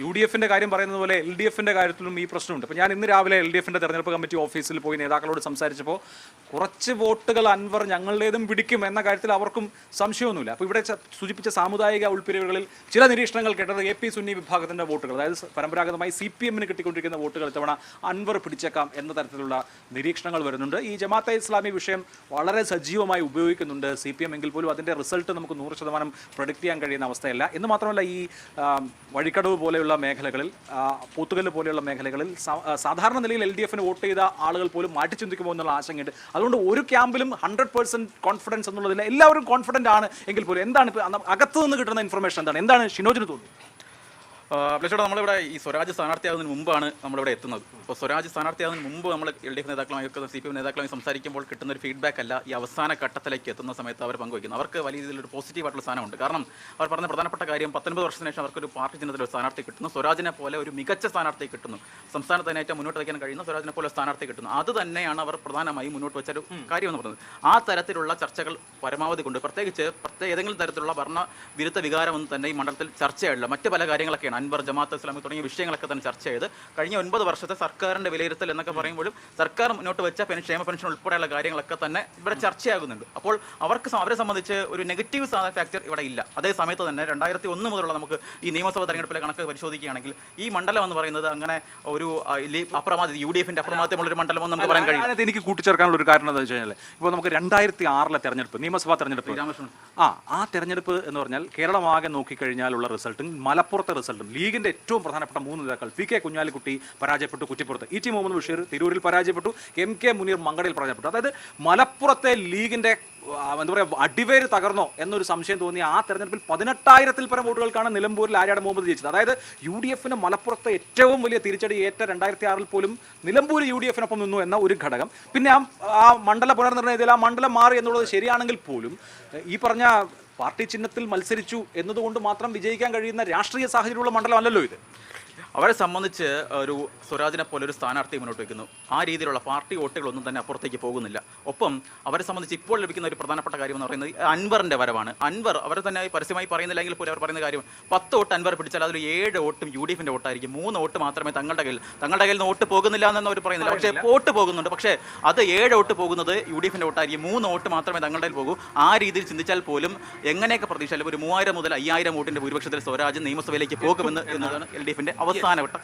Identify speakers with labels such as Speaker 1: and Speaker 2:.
Speaker 1: U D എഫിൻ്റെ കാര്യം പറയുന്നത് പോലെ എൽ ഡി എഫിൻ്റെ കാര്യത്തിലും ഈ പ്രശ്നമുണ്ട്. അപ്പോൾ ഞാൻ ഇന്ന് രാവിലെ എൽ ഡി എഫിൻ്റെ തെരഞ്ഞെടുപ്പ് കമ്മിറ്റി ഓഫീസിൽ പോയി നേതാക്കളോട് സംസാരിച്ചപ്പോൾ കുറച്ച് വോട്ടുകൾ അൻവർ ഞങ്ങളുടേതും പിടിക്കും എന്ന കാര്യത്തിൽ അവർക്കും സംശയമൊന്നുമില്ല. അപ്പോൾ ഇവിടെ സൂചിപ്പിച്ച സാമുദായിക ഉൾപ്പിരിവുകളിൽ ചില നിരീക്ഷണങ്ങൾ കേട്ടത് എ പി സുന്നി വിഭാഗത്തിൻ്റെ വോട്ടുകൾ, അതായത് പരമ്പരാഗതമായി CPM കിട്ടിക്കൊണ്ടിരിക്കുന്ന വോട്ടുകൾ ഇത്തവണ അൻവർ പിടിച്ചേക്കാം എന്ന തരത്തിലുള്ള നിരീക്ഷണങ്ങൾ വരുന്നുണ്ട്. ഈ ജമാഅത്തെ ഇസ്ലാമി വിഷയം വളരെ സജീവമായി ഉപയോഗിക്കുന്നുണ്ട് CPM എങ്കിൽ പോലും അതിൻ്റെ റിസൾട്ട് നമുക്ക് 100% പ്രഡിക്റ്റ് ചെയ്യാൻ കഴിയുന്ന അവസ്ഥയല്ല. എന്ന് മാത്രമല്ല, ഈ വഴിക്കടവ് പോലെയുള്ള മേഖലകളിൽ, പോത്തുകല്ല് പോലെയുള്ള മേഖലകളിൽ സാധാരണ നിലയിൽ LDF വോട്ട് ചെയ്ത ആളുകൾ പോലും മാറ്റി ചിന്തിക്കുമോ എന്നുള്ള ആശങ്കയുണ്ട്. അതുകൊണ്ട് ഒരു ക്യാമ്പിലും 100% കോൺഫിഡൻസ് എന്നുള്ളതിൽ എല്ലാവരും കോൺഫിഡൻ്റ് ആണ് എങ്കിൽ പോലും എന്താണ് ഇപ്പോൾ അകത്തു നിന്ന് കിട്ടുന്ന ഇൻഫർമേഷൻ എന്താണ് ഷിനോജിന് തോന്നുന്നത്?
Speaker 2: പ്ലസ് നമ്മളിവിടെ ഈ സ്വരാജ് സ്ഥാനാർത്ഥിയാകുന്നതിന് മുമ്പാണ് നമ്മളിവിടെ എത്തുന്നത്. അപ്പോൾ സ്വരാജ് സ്ഥാനാർത്ഥിയാകുന്നതിന് മുമ്പ് നമ്മൾ LDF നേതാക്കളുമായി CPM നേതാക്കളുമായി സംസാരിക്കുമ്പോൾ കിട്ടുന്ന ഒരു ഫീഡ്ബാക്ക് അല്ല ഈ അവസാന ഘട്ടത്തിലേക്ക് എത്തുന്ന സമയത്ത് അവർ പങ്കുവയ്ക്കുന്നത്. അവർക്ക് വലിയ രീതിയിലൊരു പോസിറ്റീവായിട്ടുള്ള സ്ഥാനമുണ്ട്. കാരണം അവർ പറഞ്ഞ പ്രധാനപ്പെട്ട കാര്യം 19 വർഷത്തിന് ശേഷം അവർക്കൊരു പാർട്ടി ചിഹ്നത്തിൽ ഒരു സ്ഥാനാർത്ഥി കിട്ടുന്നു. സ്വരാജിനെ പോലെ ഒരു മികച്ച സ്ഥാനാർത്ഥി കിട്ടുന്നു. സംസ്ഥാനത്ത് തന്നെ ഏറ്റവും മുന്നോട്ട് വയ്ക്കാൻ കഴിയുന്ന സ്വരാജിനെ പോലെ സ്ഥാനാർത്ഥി കിട്ടുന്നു. അത് തന്നെയാണ് അവർ പ്രധാനമായും മുന്നോട്ട് വെച്ചൊരു കാര്യം എന്ന് പറയുന്നത്. ആ തരത്തിലുള്ള ചർച്ചകൾ പരമാവധി കൊണ്ട് പ്രത്യേകിച്ച് ഏതെങ്കിലും തരത്തിലുള്ള ഭരണവിരുദ്ധ വികാരമൊന്നും തന്നെ ഈ മണ്ഡലത്തിൽ ചർച്ചയായില്ല. മറ്റ് പല കാര്യങ്ങളൊക്കെയാണ് അൻവർ, ജമാഅത്ത് ഇസ്ലാമി തുടങ്ങിയ വിഷയങ്ങളൊക്കെ തന്നെ ചർച്ച ചെയ്ത് കഴിഞ്ഞ 9 വർഷത്തെ സർക്കാരിൻ്റെ വിലയിരുത്തൽ എന്നൊക്കെ പറയുമ്പോഴും സർക്കാർ മുന്നോട്ട് വെച്ച ക്ഷേമ പെൻഷൻ ഉൾപ്പെടെയുള്ള കാര്യങ്ങളൊക്കെ തന്നെ ഇവിടെ ചർച്ചയാകുന്നുണ്ട്. അപ്പോൾ അവരെ സംബന്ധിച്ച് ഒരു നെഗറ്റീവ് ഫാക്ടർ ഇവിടെ ഇല്ല. അതേ സമയത്ത് തന്നെ 2001 മുതലുള്ള നമുക്ക് ഈ നിയമസഭാ തെരഞ്ഞെടുപ്പിലെ കണക്ക് പരിശോധിക്കുകയാണെങ്കിൽ ഈ മണ്ഡലം എന്ന് പറയുന്നത് അങ്ങനെ ഒരു അപ്രമാദിത്വം UDF-ന്റെ അപ്രമാദിത്വമുള്ളൊരു മണ്ഡലമെന്ന് നമുക്ക് പറയാൻ കഴിയും.
Speaker 1: എനിക്ക് കൂട്ടിച്ചേർക്കാനുള്ള ഒരു കാരണം എന്താണെന്ന് വെച്ച് കഴിഞ്ഞാൽ, ഇപ്പോൾ നമുക്ക് 2006 തെരഞ്ഞെടുപ്പ്, നിയമസഭാ തെരഞ്ഞെടുപ്പ്, ആ തെരഞ്ഞെടുപ്പ് എന്ന് പറഞ്ഞാൽ കേരളമാകെ നോക്കിക്കഴിഞ്ഞാലുള്ള റിസൾട്ടും മലപ്പുറത്തെ റിസൾട്ടും ലീഗിൻ്റെ ഏറ്റവും പ്രധാനപ്പെട്ട 3 നേതാക്കൾ PK കുഞ്ഞാലിക്കുട്ടി പരാജയപ്പെട്ടു കുറ്റിപ്പുറത്ത്, ET മുഹമ്മദ് ബഷീർ തിരൂരിൽ പരാജയപ്പെട്ടു, MK മുനീർ മങ്കടയിൽ പരാജയപ്പെട്ടു. അതായത് മലപ്പുറത്തെ ലീഗിൻ്റെ എന്താ പറയുക അടിവേര് തകർന്നോ എന്നൊരു സംശയം തോന്നിയ ആ തെരഞ്ഞെടുപ്പിൽ 18,000-ൽ പരം വോട്ടുകൾക്കാണ് നിലമ്പൂരിൽ ആര്യാട് മുഹമ്മദ് ജയിച്ചത്. അതായത് UDF-ന് മലപ്പുറത്തെ ഏറ്റവും വലിയ തിരിച്ചടി ഏറ്റ 2006-ൽ പോലും നിലമ്പൂർ UDF-നൊപ്പം നിന്നു എന്ന ഒരു ഘടകം. പിന്നെ ആ മണ്ഡല പുനർനിർണയത്തിൽ ആ മണ്ഡലം മാറി എന്നുള്ളത് ശരിയാണെങ്കിൽ പോലും ഈ പറഞ്ഞ പാർട്ടി ചിഹ്നത്തിൽ മത്സരിച്ചു എന്നതുകൊണ്ട് മാത്രം വിജയിക്കാൻ കഴിയുന്ന രാഷ്ട്രീയ സാഹചര്യമുള്ള മണ്ഡലമല്ലല്ലോ ഇത്.
Speaker 2: അവരെ സംബന്ധിച്ച് ഒരു സ്വരാജിനെ പോലെ ഒരു സ്ഥാനാർത്ഥി മുന്നോട്ട് വയ്ക്കുന്നു. ആ രീതിയിലുള്ള പാർട്ടി വോട്ടുകളൊന്നും തന്നെ അപ്പുറത്തേക്ക് പോകുന്നില്ല. ഒപ്പം അവരെ സംബന്ധിച്ച് ഇപ്പോൾ ലഭിക്കുന്ന ഒരു പ്രധാനപ്പെട്ട കാര്യം എന്ന് പറയുന്നത് അൻവറിൻ്റെ വരവാണ്. അൻവർ അവർ തന്നെ പരസ്യമായി പറയുന്നില്ലെങ്കിൽ പോലും അവർ പറയുന്ന കാര്യം 10 വോട്ട് അൻവർ പിടിച്ചാൽ അതിൽ 7 വോട്ടും UDF-ന്റെ വോട്ടായിരിക്കും. 3 വോട്ട് മാത്രമേ തങ്ങളുടെ കയ്യിൽ നിന്ന് വോട്ട് പോകുന്നില്ല എന്നൊന്നും അവർ പറയുന്നില്ല. പക്ഷേ വോട്ട് പോകുന്നുണ്ട്. പക്ഷേ അത് 7 വോട്ട് പോകുന്നത് UDF-ന്റെ വോട്ടായിരിക്കും. 3 വോട്ട് മാത്രമേ തങ്ങളുടെ കയ്യിൽ പോകൂ. ആ രീതിയിൽ ചിന്തിച്ചാൽ പോലും എങ്ങനെയൊക്കെ പ്രതീക്ഷ ഒരു 3000 മുതൽ 5000 വോട്ടിൻ്റെ ഭൂരിപക്ഷത്തിൽ സ്വരാജ് നിയമസഭയിലേക്ക് പോകുമെന്ന് എന്നതാണ് LDF-ന്റെ അവസാനവട്ടം.